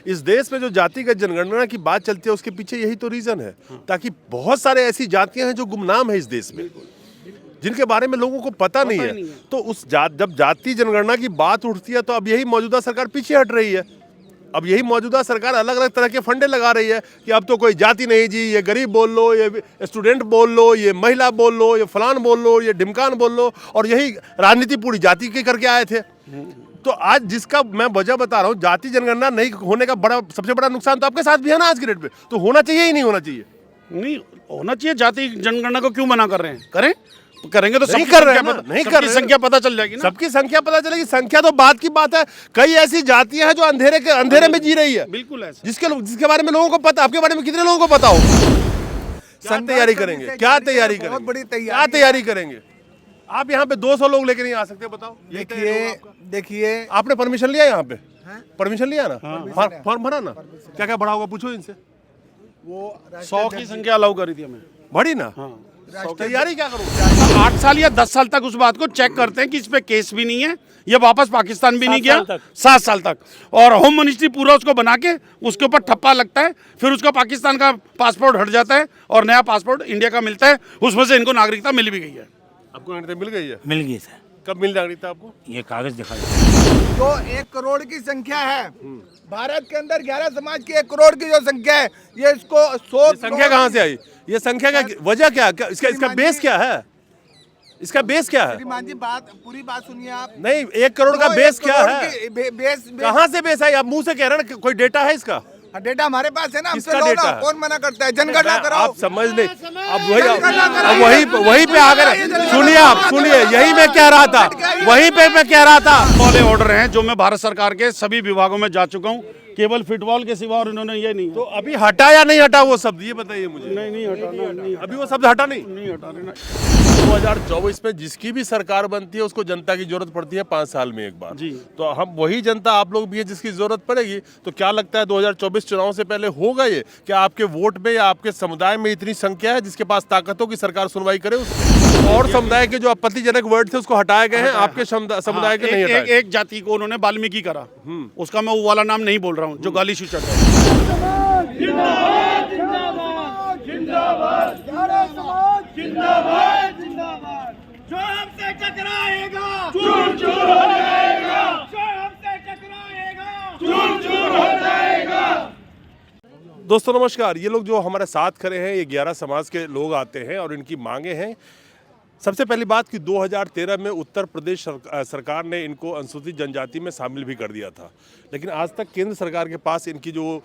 इस देश में जो जातिगत जनगणना की बात चलती है उसके पीछे यही तो रीजन है, ताकि बहुत सारे ऐसी जातियां हैं जो गुमनाम है इस देश में, जिनके बारे में लोगों को पता नहीं है। तो जब जाति जनगणना की बात उठती है तो अब यही मौजूदा सरकार पीछे हट रही है। अब यही मौजूदा सरकार अलग अलग तरह के फंडे लगा रही है कि अब तो कोई जाति नहीं जी, ये गरीब बोल लो, ये स्टूडेंट बोल लो, ये महिला बोल लो, ये फलान बोल लो, ये ढिमकान बोल लो, और यही राजनीति पूरी जाति की करके आए थे। तो आज जिसका मैं वजह बता रहा हूँ, जाति जनगणना नहीं होने का सबसे बड़ा नुकसान तो आपके साथ भी है ना आज के डेट पे। तो होना चाहिए ही नहीं होना चाहिए? नहीं होना चाहिए। जाति जनगणना को क्यों मना कर रहे हैं? करेंगे तो नहीं कर रहे हैं ना, नहीं कर रहे, संख्या पता चल जाएगी ना। सबकी संख्या पता चलेगी। संख्या तो बात की बात है। कई ऐसी जातियां हैं जो अंधेरे में जी रही है, बिल्कुल है, जिसके बारे में लोगों को पता। आपके बारे में कितने लोगों को पता हो? क्या तैयारी करेंगे? क्या तैयारी करेंगे? बहुत बड़ी क्या तैयारी करेंगे? आप यहाँ पे 200 लोग लेके नहीं आ सकते, बताओ। देखिए आपने परमिशन लिया यहाँ पे? परमिशन लिया ना? फॉर्म भरा ना? क्या क्या बढ़ा होगा पूछो इनसे। वो 100 की संख्या अलाउ करी थी हमें। बढ़ी ना? तैयारी क्या करूँ? 8 साल या 10 साल तक उस बात को चेक करते हैं कि इस पे केस भी नहीं है, ये वापस पाकिस्तान भी नहीं गया। 7 साल तक। और होम मिनिस्ट्री पूरा उसको बना के उसके ऊपर ठप्पा लगता है, फिर उसका पाकिस्तान का पासपोर्ट हट जाता है और नया पासपोर्ट इंडिया का मिलता है। उसमें से इनको नागरिकता मिल भी गई है। आपको नागरिकता मिल गई है? मिल गई सर। कब मिल नागरिकता आपको? ये कागज दिखा जो 1 करोड़ की संख्या है भारत के अंदर, 11 समाज की 1 करोड़ की जो संख्या है, ये इसको 100 संख्या कहाँ से आई? ये संख्या का वजह क्या? इसका बेस क्या है? इसका बेस क्या है? श्रीमान जी पूरी बात सुनिए आप। नहीं, 1 करोड़ का बेस क्या है? बेस कहाँ से बेस है? आप मुंह से कह रहे हैं ना, कोई डेटा है इसका? डेटा हमारे पास है ना, हमसे किसका लो डेटा ना। है? कौन मना करता है? जनगणना कराओ। आप समझ नहीं। अब वही पे आकर सुनिए, यही मैं कह रहा था, वहीं पे मैं कह रहा था। वाले ऑर्डर हैं जो मैं भारत सरकार के सभी विभागों में जा चुका हूँ, केवल फुटबॉल के सिवा, और इन्होंने ये नहीं। तो अभी हटा या नहीं हटा वो शब्द, ये बताइए मुझे। नहीं हटाना, नहीं अभी वो शब्द हटा नहीं हटाना। 2024 में जिसकी भी सरकार बनती है उसको जनता की जरूरत पड़ती है 5 साल में एक बार जी। तो हम वही जनता, आप लोग भी है जिसकी जरूरत पड़ेगी। तो क्या लगता है 2024 चुनाव से पहले होगा ये? क्या आपके वोट में या आपके समुदाय में इतनी संख्या है जिसके पास ताकत हो कि सरकार सुनवाई करे उसमें? और समुदाय के जो आपत्तिजनक वर्ड थे उसको हटाए गए हैं, आपके समुदाय के नहीं हटाए। एक जाति को उन्होंने वाल्मीकि करा, उसका मैं वो वाला नाम नहीं बोल रहा हूँ जो गाली सूचक है। जो हमसे टकराएगा चूर चूर हो जाएगा, जो हमसे टकराएगा चूर चूर हो जाएगा। दोस्तों नमस्कार। ये लोग जो हमारे साथ खड़े हैं, ये 11 समाज के लोग आते हैं और इनकी मांगे हैं। सबसे पहली बात कि 2013 में उत्तर प्रदेश सरकार ने इनको अनुसूचित जनजाति में शामिल भी कर दिया था, लेकिन आज तक केंद्र सरकार के पास इनकी जो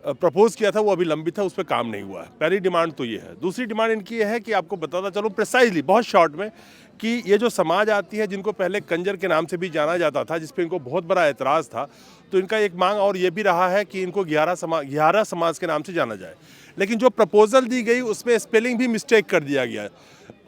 प्रपोज किया था वो अभी लंबित है, उस पर काम नहीं हुआ है। पहली डिमांड तो ये है। दूसरी डिमांड इनकी ये है कि आपको बताता चलूँ प्रिसाइजली, बहुत शॉर्ट में, कि ये जो समाज आती है जिनको पहले कंजर के नाम से भी जाना जाता था, जिस पे इनको बहुत बड़ा एतराज़ था, तो इनका एक मांग और ये भी रहा है कि इनको 11 समाज के नाम से जाना जाए। लेकिन जो प्रपोजल दी गई उसमें स्पेलिंग भी मिस्टेक कर दिया गया,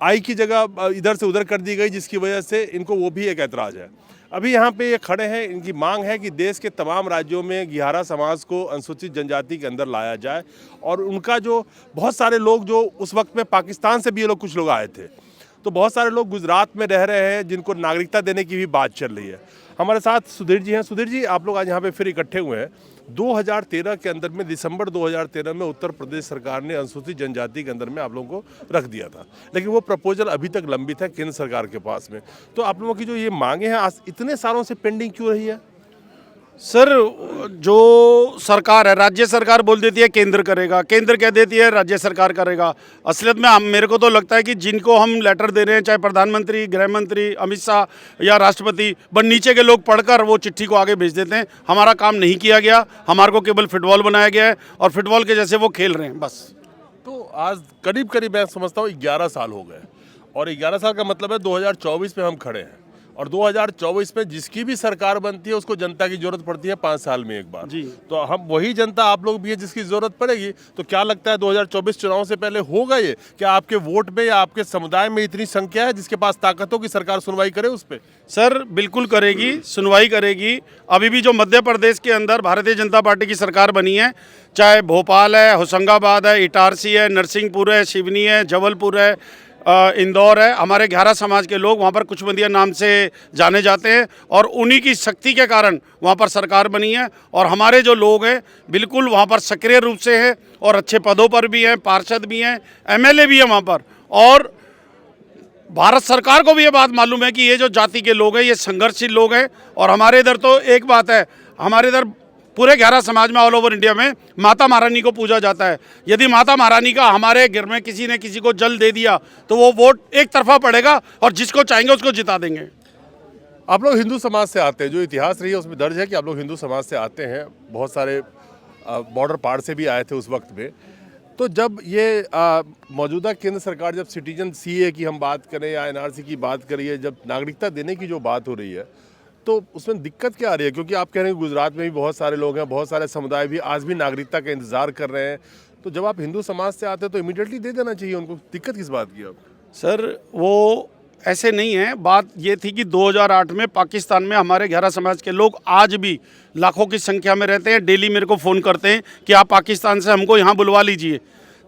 आई की जगह इधर से उधर कर दी गई, जिसकी वजह से इनको वो भी एक ऐतराज़ है। अभी यहाँ पे ये खड़े हैं, इनकी मांग है कि देश के तमाम राज्यों में 11 समाज को अनुसूचित जनजाति के अंदर लाया जाए। और उनका जो बहुत सारे लोग जो उस वक्त में पाकिस्तान से भी ये लोग कुछ लोग आए थे, तो बहुत सारे लोग गुजरात में रह रहे हैं जिनको नागरिकता देने की भी बात चल रही है। हमारे साथ सुधीर जी हैं। सुधीर जी, आप लोग आज यहाँ पे फिर इकट्ठे हुए हैं। 2013 के अंदर में, दिसंबर 2013 में उत्तर प्रदेश सरकार ने अनुसूचित जनजाति के अंदर में आप लोगों को रख दिया था, लेकिन वो प्रपोजल अभी तक लंबित है केंद्र सरकार के पास में। तो आप लोगों की जो ये मांगे हैं आज इतने सालों से पेंडिंग क्यों रही है? सर, जो सरकार है, राज्य सरकार बोल देती है केंद्र करेगा, केंद्र कह देती है राज्य सरकार करेगा। असलियत में मेरे को तो लगता है कि जिनको हम लेटर दे रहे हैं, चाहे प्रधानमंत्री, गृह मंत्री, अमित शाह या राष्ट्रपति, बस नीचे के लोग पढ़कर वो चिट्ठी को आगे भेज देते हैं। हमारा काम नहीं किया गया, हमारे को केवल फुटबॉल बनाया गया है और फुटबॉल के जैसे वो खेल रहे हैं बस। तो आज करीब मैं समझता हूँ 11 साल हो गए, और 11 साल का मतलब है 2024 में हम खड़े हैं, और 2024 में जिसकी भी सरकार बनती है उसको जनता की जरूरत पड़ती है 5 साल में एक बार जी। तो हम वही जनता, आप लोग भी है जिसकी जरूरत पड़ेगी। तो क्या लगता है 2024 चुनाव से पहले होगा ये? क्या आपके वोट में या आपके समुदाय में इतनी संख्या है जिसके पास ताकत हो कि सरकार सुनवाई करे उस पर? सर बिल्कुल करेगी, सुनवाई करेगी। अभी भी जो मध्य प्रदेश के अंदर भारतीय जनता पार्टी की सरकार बनी है, चाहे भोपाल है, होशंगाबाद है, इटारसी है, नरसिंहपुर है, सिवनी है, जबलपुर है, इंदौर है, हमारे 11 समाज के लोग वहाँ पर कुचबंदिया नाम से जाने जाते हैं और उन्हीं की शक्ति के कारण वहाँ पर सरकार बनी है। और हमारे जो लोग हैं बिल्कुल वहाँ पर सक्रिय रूप से हैं और अच्छे पदों पर भी हैं, पार्षद भी हैं, एमएलए भी हैं वहाँ पर। और भारत सरकार को भी ये बात मालूम है कि ये जो जाति के लोग हैं ये संघर्षशील लोग हैं। और हमारे इधर तो एक बात है, हमारे इधर पूरे 11 समाज में ऑल ओवर इंडिया में माता महारानी को पूजा जाता है। यदि माता महारानी का हमारे घर में किसी ने किसी को जल दे दिया तो वो वोट एक तरफा पड़ेगा और जिसको चाहेंगे उसको जिता देंगे। आप लोग हिंदू समाज से आते हैं, जो इतिहास रही है उसमें दर्ज है कि आप लोग हिंदू समाज से आते हैं, बहुत सारे बॉर्डर पार से भी आए थे उस वक्त में। तो जब ये मौजूदा केंद्र सरकार जब सिटीजन सीए की हम बात करें या एनआरसी की बात करिए, जब नागरिकता देने की जो बात हो रही है तो उसमें दिक्कत क्या आ रही है? क्योंकि आप कह रहे हैं गुजरात में भी बहुत सारे लोग हैं, बहुत सारे समुदाय भी आज भी नागरिकता का इंतजार कर रहे हैं। तो जब आप हिंदू समाज से आते हैं तो इमीडिएटली दे देना चाहिए उनको, दिक्कत किस बात की? आप सर वो ऐसे नहीं है, बात ये थी कि 2008 में पाकिस्तान में हमारे 11 समाज के लोग आज भी लाखों की संख्या में रहते हैं। डेली मेरे को फ़ोन करते हैं कि आप पाकिस्तान से हमको यहाँ बुलवा लीजिए।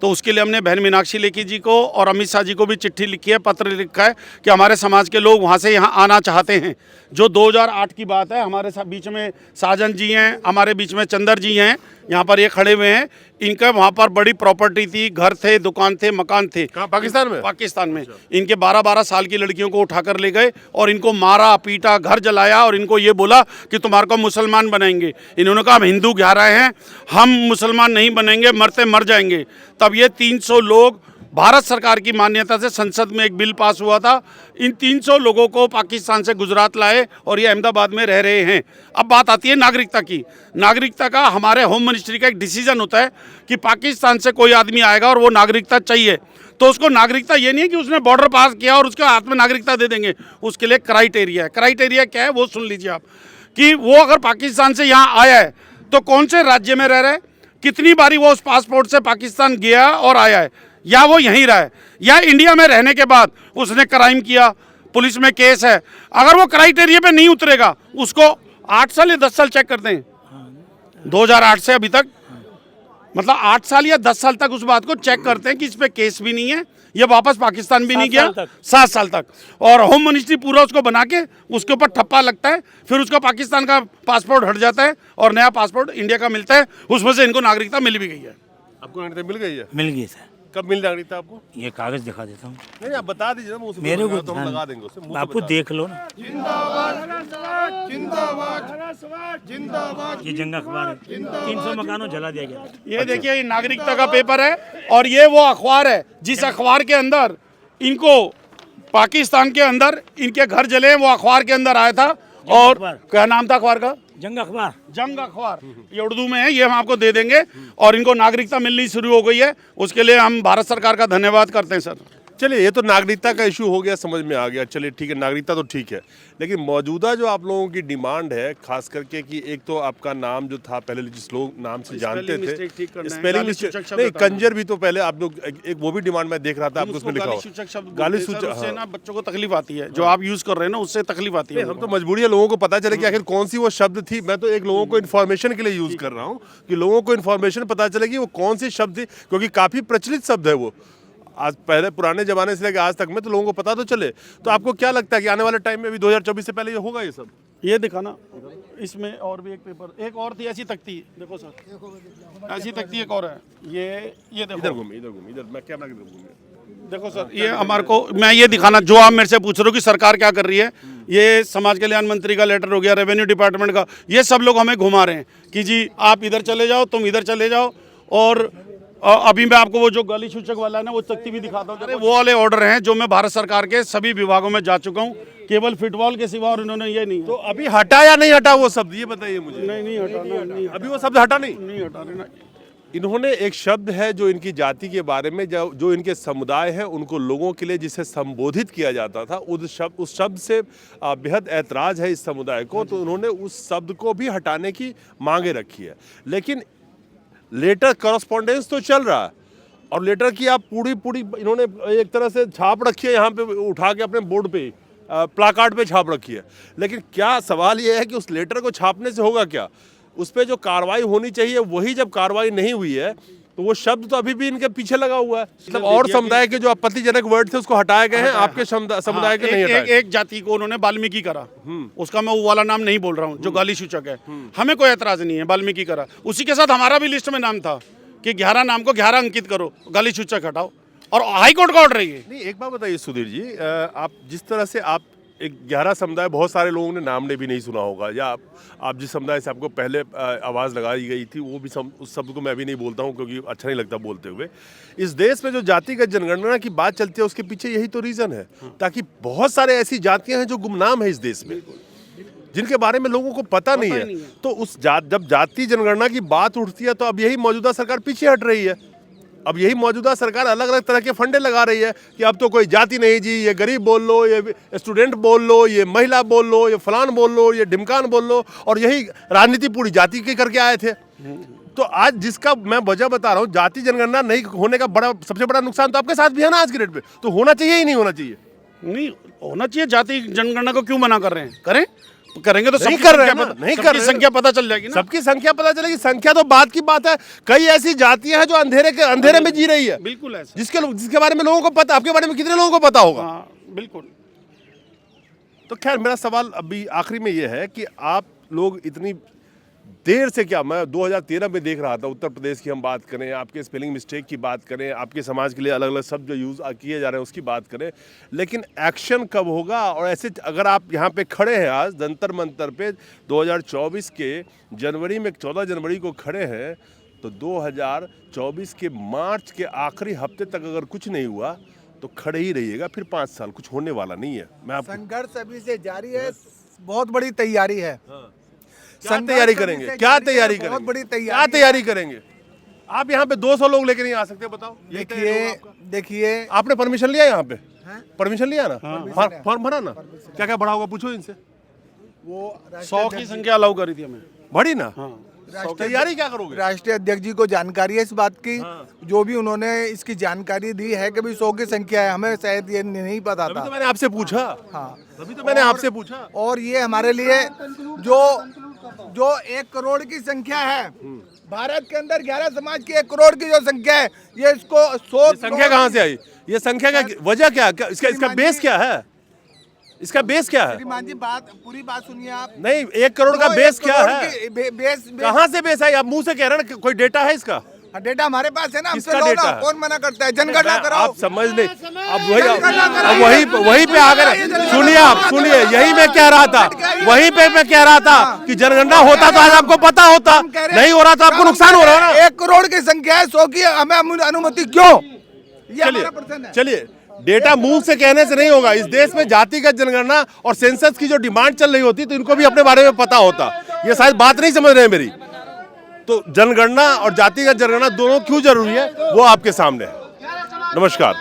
तो उसके लिए हमने बहन मीनाक्षी लेखी जी को और अमित शाह जी को भी चिट्ठी लिखी है, पत्र लिखा है कि हमारे समाज के लोग वहाँ से यहाँ आना चाहते हैं। जो 2008 की बात है, हमारे बीच में साजन जी हैं, हमारे बीच में चंदर जी हैं, यहाँ पर ये खड़े हुए हैं। इनका वहाँ पर बड़ी प्रॉपर्टी थी, घर थे, दुकान थे, मकान थे। कहाँ? पाकिस्तान में? पाकिस्तान में। इनके 12-12 साल की लड़कियों को उठाकर ले गए और इनको मारा पीटा, घर जलाया और इनको ये बोला कि तुम्हारे को मुसलमान बनाएंगे। इन्होंने कहा हम हिंदू 11 हैं, हम मुसलमान नहीं बनेंगे, मरते मर जाएंगे। तब ये 300 लोग, भारत सरकार की मान्यता से संसद में एक बिल पास हुआ था, इन 300 लोगों को पाकिस्तान से गुजरात लाए और ये अहमदाबाद में रह रहे हैं। अब बात आती है नागरिकता की। नागरिकता का हमारे होम मिनिस्ट्री का एक डिसीजन होता है कि पाकिस्तान से कोई आदमी आएगा और वो नागरिकता चाहिए तो उसको नागरिकता ये नहीं है कि उसने बॉर्डर पास किया और उसके हाथ में नागरिकता दे देंगे। उसके लिए क्राइटेरिया है। क्राइटेरिया क्या है वो सुन लीजिए आप, कि वो अगर पाकिस्तान से यहाँ आया है तो कौन से राज्य में रह रहा है, कितनी बारी वो उस पासपोर्ट से पाकिस्तान गया और आया है, या वो यहीं रहा है, या इंडिया में रहने के बाद उसने क्राइम किया, पुलिस में केस है। अगर वो क्राइटेरिया पे नहीं उतरेगा उसको 8 साल या 10 साल चेक करते हैं। 2008 से अभी तक मतलब 8 साल या 10 साल तक उस बात को चेक करते हैं कि इस पे केस भी नहीं है, ये वापस पाकिस्तान भी नहीं गया 7 साल तक। और होम मिनिस्ट्री पूरा उसको बना के उसके ऊपर ठप्पा लगता है, फिर उसका पाकिस्तान का पासपोर्ट हट जाता है और नया पासपोर्ट इंडिया का मिलता है। उसमें से इनको नागरिकता मिल भी गई है। आपको नागरिकता मिल गई है? मिल गई सर। कब मिल नागरिकता आपको? ये कागज दिखा देता हूँ नहीं, आप बता दीजिए ना, मुंह से मेरे को, तो हम लगा देंगे उसे, मुंह से आपको बता देख लो ना। जिंदाबाद। ये जंग अखबार है, 300 मकानों जला दिया गया। ये देखिए ये नागरिकता का पेपर है और ये वो अखबार है जिस अखबार के अंदर इनको पाकिस्तान के अंदर इनके घर जले हैं, वो अखबार के अंदर आया था। और क्या नाम था अखबार का? जंग अखबार। जंग अखबार। ये उर्दू में है, ये हम आपको दे देंगे। और इनको नागरिकता मिलनी शुरू हो गई है, उसके लिए हम भारत सरकार का धन्यवाद करते हैं सर। चलिए, ये तो नागरिकता का इशू हो गया, समझ में आ गया। चलिए ठीक है, नागरिकता तो ठीक है, लेकिन मौजूदा जो आप लोगों की डिमांड है, खास करके कि एक तो आपका नाम जो था पहले जिस लोग नाम से जानते थे, स्पेलिंग मिस्टेक नहीं, कंजर भी तो पहले आप लोग एक वो भी डिमांड मैं देख रहा था आपको उसमें लिखा हुआ गाली सूचक। उससे ना बच्चों को तकलीफ आती है, जो आप यूज कर रहे हैं ना उससे तकलीफ आती है। हम तो मजबूरी है लोगों को पता चले कि आखिर कौन सी वो शब्द थी। मैं तो एक लोगों को इन्फॉर्मेशन के लिए यूज कर रहा हूँ कि लोगों को इन्फॉर्मेशन पता चले कि वो कौन सी शब्द थी, क्योंकि काफी प्रचलित शब्द है वो। आज पहले पुराने जमाने से लेकर आज तक में तो लोगों को पता तो चले। तो आपको क्या लगता है कि आने वाले टाइम में भी 2024 से पहले ये होगा ये सब? ये दिखाना, इसमें और भी एक पेपर, एक और थी ऐसी तख्ती, देखो सर ऐसी तख्ती एक और है। ये देखो, इधर घूमिए, इधर घूमिए, इधर मैं कैमरा की तरफ घूमिए। देखो सर, ये हमारे को मैं ये दिखाना, जो आप मेरे से पूछ रहे हो कि सरकार क्या कर रही है, ये समाज कल्याण मंत्री का लेटर हो गया, रेवेन्यू डिपार्टमेंट का, ये सब लोग हमें घुमा रहे हैं कि जी आप इधर चले जाओ, तुम इधर चले जाओ। और अभी मैं आपको वो जो गाली सूचक वाला है ना वो तख्ती भी दिखाता हूँ। अरे वो वाले ऑर्डर हैं जो मैं भारत सरकार के सभी विभागों में जा चुका हूँ, केवल फुटबॉल के सिवा, और इन्होंने ये नहीं। तो अभी हटा या नहीं हटा वो शब्द, ये बताइए मुझे। नहीं हटाना, नहीं अभी वो शब्द हटा नहीं हटाना। इन्होंने एक शब्द है जो इनकी जाति के बारे में, जो इनके समुदाय है उनको लोगों के लिए जिसे संबोधित किया जाता था, उस शब्द से बेहद ऐतराज है इस समुदाय को, तो उन्होंने उस शब्द को भी हटाने की मांगे रखी है। लेकिन लेटर करस्पॉन्डेंस तो चल रहा है और लेटर की आप पूरी इन्होंने एक तरह से छाप रखी है, यहाँ पे उठा के अपने बोर्ड पे प्लाकार्ड पे छाप रखी है। लेकिन क्या सवाल ये है कि उस लेटर को छापने से होगा क्या? उस पर जो कार्रवाई होनी चाहिए वही जब कार्रवाई नहीं हुई है तो वो शब्द तो अभी भी इनके पीछे लगा हुआ है। मतलब और समुदाय के जो आपत्तिजनक वर्ड थे उसको हटाए गए हैं, आपके समुदाय के नहीं हटाए। एक जाति को उन्होंने वाल्मीकि करा, उसका मैं वो वाला नाम नहीं बोल रहा हूँ जो गाली सूचक है। हमें कोई एतराज नहीं है, वाल्मीकि करा। उसी के साथ हमारा भी लिस्ट में नाम था कि 11 नाम को 11 अंकित करो, गाली सूचक हटाओ, और हाई कोर्ट का ऑर्डर है ये। नहीं, एक बात बताइए सुधीर जी, आप जिस तरह से आप एक 11 समुदाय, बहुत सारे लोगों ने नाम ने भी नहीं सुना होगा, या आप जिस समुदाय से आपको पहले आवाज़ लगाई गई थी वो भी उस शब्द को मैं भी नहीं बोलता हूँ क्योंकि अच्छा नहीं लगता बोलते हुए। इस देश में जो जातिगत जनगणना की बात चलती है उसके पीछे यही तो रीज़न है, ताकि बहुत सारे ऐसी जातियाँ हैं जो गुमनाम है इस देश में, जिनके बारे में लोगों को पता नहीं है। तो उस जब जाति जनगणना की बात उठती है तो अब यही मौजूदा सरकार पीछे हट रही है। अब यही मौजूदा सरकार अलग अलग तरह के फंडे लगा रही है कि अब तो कोई जाति नहीं जी, ये गरीब बोल लो, ये स्टूडेंट बोल लो, ये महिला बोल लो, ये फलान बोल लो, ये ढिमकान बोल लो, और यही राजनीति पूरी जाति की करके आए थे। तो आज जिसका मैं वजह बता रहा हूँ, जाति जनगणना नहीं होने का सबसे बड़ा नुकसान तो आपके साथ भी है ना आज के डेट पे। तो होना चाहिए ही नहीं होना चाहिए? नहीं होना चाहिए। जाति जनगणना को क्यों मना कर रहे हैं? करें, करेंगे तो नहीं कर रहे हैं, नहीं कर रहे, संख्या पता चल जाएगी ना। सबकी संख्या पता चलेगी। संख्या तो बात की बात है। कई ऐसी जातियां हैं जो अंधेरे में जी रही है, बिल्कुल ऐसा, जिसके बारे में लोगों को पता, आपके बारे में कितने लोगों को पता होगा? हाँ बिल्कुल। तो खैर, मेरा सवाल अभी आखिरी में ये है कि आप लोग इतनी देर से, क्या मैं 2013 में देख रहा था, उत्तर प्रदेश की हम बात करें, आपके स्पेलिंग मिस्टेक की बात करें, आपके समाज के लिए अलग अलग शब्द जो यूज़ किए जा रहे हैं उसकी बात करें, लेकिन एक्शन कब होगा? और ऐसे अगर आप यहाँ पे खड़े हैं आज जंतर मंतर पे 2024 के जनवरी में, 14 जनवरी को खड़े हैं, तो 2024 के मार्च के आखिरी हफ्ते तक अगर कुछ नहीं हुआ तो खड़े ही रहिएगा, फिर 5 साल कुछ होने वाला नहीं है। मैं आप संघर्ष अभी से जारी है, बहुत बड़ी तैयारी है। क्या तैयारी करेंगे? क्या तैयारी करेंगे? बहुत बड़ी तैयारी, क्या तैयारी करेंगे? आप यहाँ पे 200 लोग लेके नहीं आ सकते, बताओ। देखिए आपने परमिशन लिया यहाँ पे? परमिशन लिया ना? फॉर्म भरा ना? क्या क्या बढ़ा होगा पूछो इनसे। वो 100 की संख्या अलाउ करी थी हमें। बढ़ी ना? तैयारी क्या करोगे? राष्ट्रीय अध्यक्ष जी को जानकारी है इस बात की, जो भी उन्होंने इसकी जानकारी दी है कि भाई 100 की संख्या है, हमें शायद ये नहीं पता तभी था। तो मैंने आपसे पूछा। हाँ, तभी तो मैंने आपसे पूछा। और ये हमारे लिए जो 1 करोड़ की संख्या है, भारत के अंदर 11 समाज की 1 करोड़ की जो संख्या है, ये इसको 100 संख्या कहाँ से आई? ये संख्या का वजह क्या? इसका बेस क्या है? इसका बेस क्या है? श्रीमान जी, पूरी बात सुनिए आप। नहीं, 1 करोड़ का बेस क्या है? बेस कहाँ से बेस है? आप मुंह से कह रहे हैं, कोई डेटा है इसका? डेटा हमारे पास है ना, हमसे किसका लो डेटा ना, है? कौन मना करता है? जनगणना कराओ। आप समझ नहीं, अब वही पे आकर सुनिए, आप सुनिए, यही मैं कह रहा था, वहीं पे मैं कह रहा था कि जनगणना होता तो आज आपको पता होता, नहीं हो रहा तो आपको नुकसान हो रहा है ना। 1 करोड़ की संख्या है, 100 की हमें अनुमति क्यों? ये हमारा प्रश्न है। चलिए, डेटा मुंह से कहने से नहीं होगा। इस देश में जातिगत जनगणना और सेंसस की जो डिमांड चल रही होती तो इनको भी अपने बारे में पता होता। ये शायद बात नहीं समझ रहे हैं मेरी। तो जनगणना और जातिगत जनगणना दोनों क्यों जरूरी है वो आपके सामने है। नमस्कार।